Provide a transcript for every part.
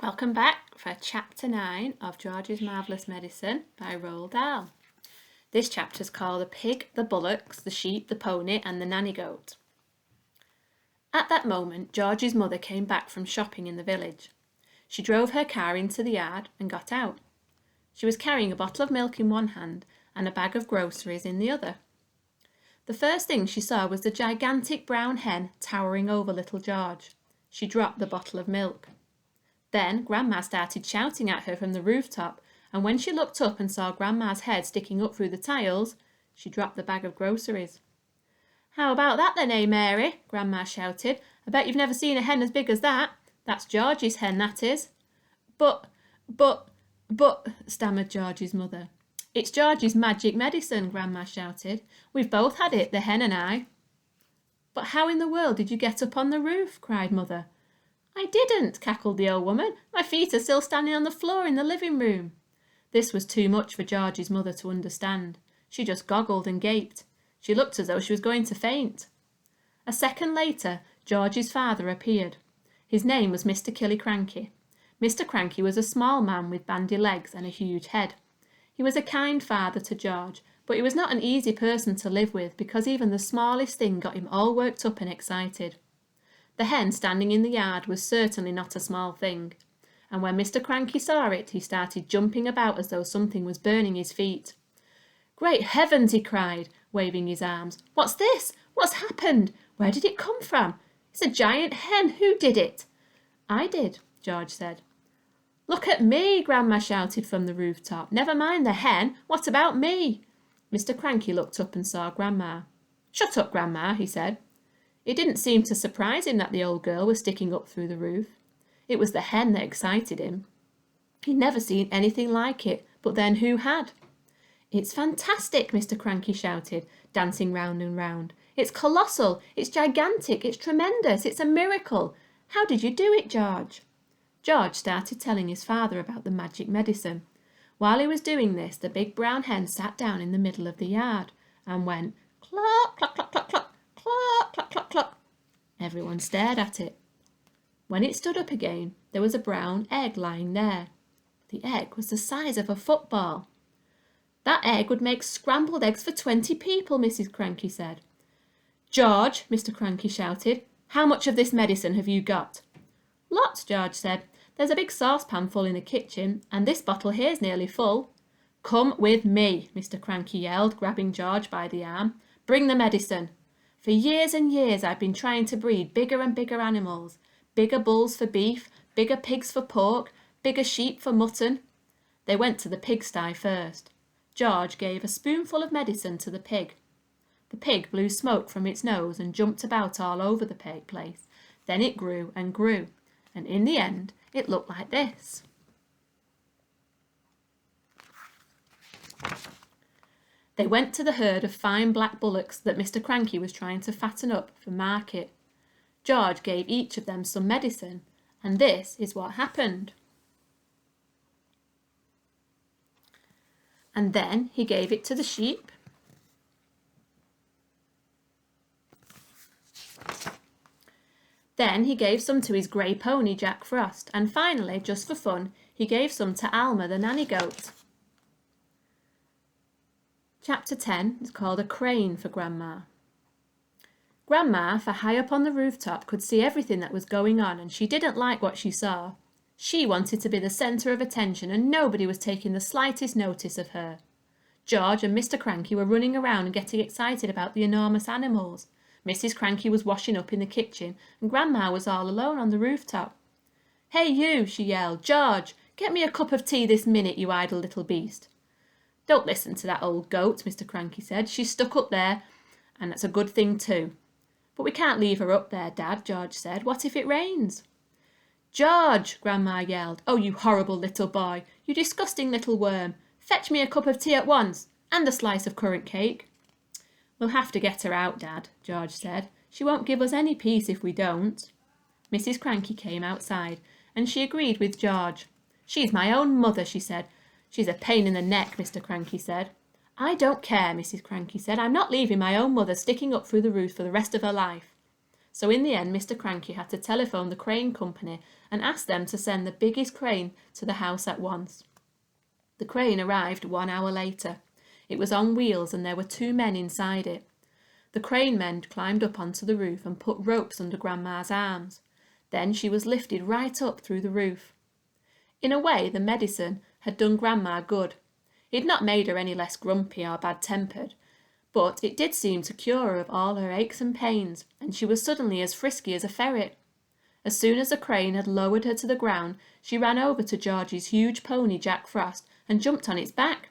Welcome back for Chapter 9 of George's Marvellous Medicine by Roald Dahl. This chapter is called The Pig, the Bullocks, the Sheep, the Pony and the Nanny Goat. At that moment, George's mother came back from shopping in the village. She drove her car into the yard and got out. She was carrying a bottle of milk in one hand and a bag of groceries in the other. The first thing she saw was the gigantic brown hen towering over little George. She dropped the bottle of milk. Then Grandma started shouting at her from the rooftop, and when she looked up and saw Grandma's head sticking up through the tiles, she dropped the bag of groceries. "How about that then, eh, Mary?" Grandma shouted. "I bet you've never seen a hen as big as that. That's George's hen, that is." But, stammered George's mother. "It's George's magic medicine," Grandma shouted. "We've both had it, the hen and I." "But how in the world did you get up on the roof?" cried Mother. "I didn't," cackled the old woman. "My feet are still standing on the floor in the living room." This was too much for George's mother to understand. She just goggled and gaped. She looked as though she was going to faint. A second later, George's father appeared. His name was Mr. Cranky. Mr. Cranky was a small man with bandy legs and a huge head. He was a kind father to George, but he was not an easy person to live with because even the smallest thing got him all worked up and excited. The hen standing in the yard was certainly not a small thing, and when Mr. Cranky saw it, he started jumping about as though something was burning his feet. "Great heavens!" he cried, waving his arms. "What's this? What's happened? Where did it come from? It's a giant hen. Who did it?" "I did," George said. "Look at me!" Grandma shouted from the rooftop. "Never mind the hen. What about me?" Mr. Cranky looked up and saw Grandma. "Shut up, Grandma," he said. It didn't seem to surprise him that the old girl was sticking up through the roof. It was the hen that excited him. He'd never seen anything like it, but then who had? "It's fantastic," Mr. Cranky shouted, dancing round and round. "It's colossal, it's gigantic, it's tremendous, it's a miracle. How did you do it, George?" George started telling his father about the magic medicine. While he was doing this, the big brown hen sat down in the middle of the yard and went cluck, cluck, cluck, cluck, cluck. Cluck, cluck, cluck, cluck. Everyone stared at it. When it stood up again, there was a brown egg lying there. The egg was the size of a football. "That egg would make scrambled eggs for 20 people, Mrs. Cranky said. "George," Mr. Cranky shouted, "how much of this medicine have you got?" "Lots," George said. "There's a big saucepan full in the kitchen, and this bottle here's nearly full." "Come with me," Mr. Cranky yelled, grabbing George by the arm. "Bring the medicine. For years and years I've been trying to breed bigger and bigger animals. Bigger bulls for beef, bigger pigs for pork, bigger sheep for mutton." They went to the pigsty first. George gave a spoonful of medicine to the pig. The pig blew smoke from its nose and jumped about all over the place. Then it grew and grew, and in the end it looked like this. They went to the herd of fine black bullocks that Mr. Cranky was trying to fatten up for market. George gave each of them some medicine, and this is what happened. And then he gave it to the sheep. Then he gave some to his grey pony, Jack Frost, and finally, just for fun, he gave some to Alma, the nanny goat. Chapter 10 is called A Crane for Grandma. Grandma, for high up on the rooftop, could see everything that was going on, and she didn't like what she saw. She wanted to be the centre of attention, and nobody was taking the slightest notice of her. George and Mr. Cranky were running around and getting excited about the enormous animals. Mrs. Cranky was washing up in the kitchen, and Grandma was all alone on the rooftop. "Hey you," she yelled. "George, get me a cup of tea this minute, you idle little beast." "Don't listen to that old goat," Mr. Cranky said. "She's stuck up there, and that's a good thing too." "But we can't leave her up there, Dad," George said. "What if it rains?" "George," Grandma yelled. "Oh, you horrible little boy, you disgusting little worm. Fetch me a cup of tea at once, and a slice of currant cake." "We'll have to get her out, Dad," George said. "She won't give us any peace if we don't." Mrs. Cranky came outside, and she agreed with George. "She's my own mother," she said. "She's a pain in the neck," Mr. Cranky said. "I don't care," Mrs. Cranky said. "I'm not leaving my own mother sticking up through the roof for the rest of her life." So in the end, Mr. Cranky had to telephone the crane company and ask them to send the biggest crane to the house at once. The crane arrived 1 hour later. It was on wheels and there were 2 men inside it. The crane men climbed up onto the roof and put ropes under Grandma's arms. Then she was lifted right up through the roof. In a way, the medicine had done Grandma good. It had not made her any less grumpy or bad-tempered, but it did seem to cure her of all her aches and pains, and she was suddenly as frisky as a ferret. As soon as the crane had lowered her to the ground, she ran over to Georgie's huge pony, Jack Frost, and jumped on its back.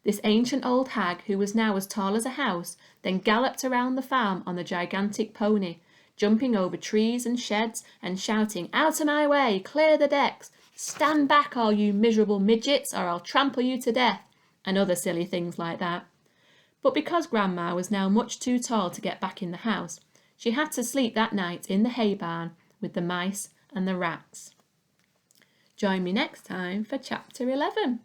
This ancient old hag, who was now as tall as a house, then galloped around the farm on the gigantic pony, jumping over trees and sheds and shouting, "Out of my way! Clear the decks! Stand back, all you miserable midgets, or I'll trample you to death," and other silly things like that. But because Grandma was now much too tall to get back in the house, she had to sleep that night in the hay barn with the mice and the rats. Join me next time for Chapter 11.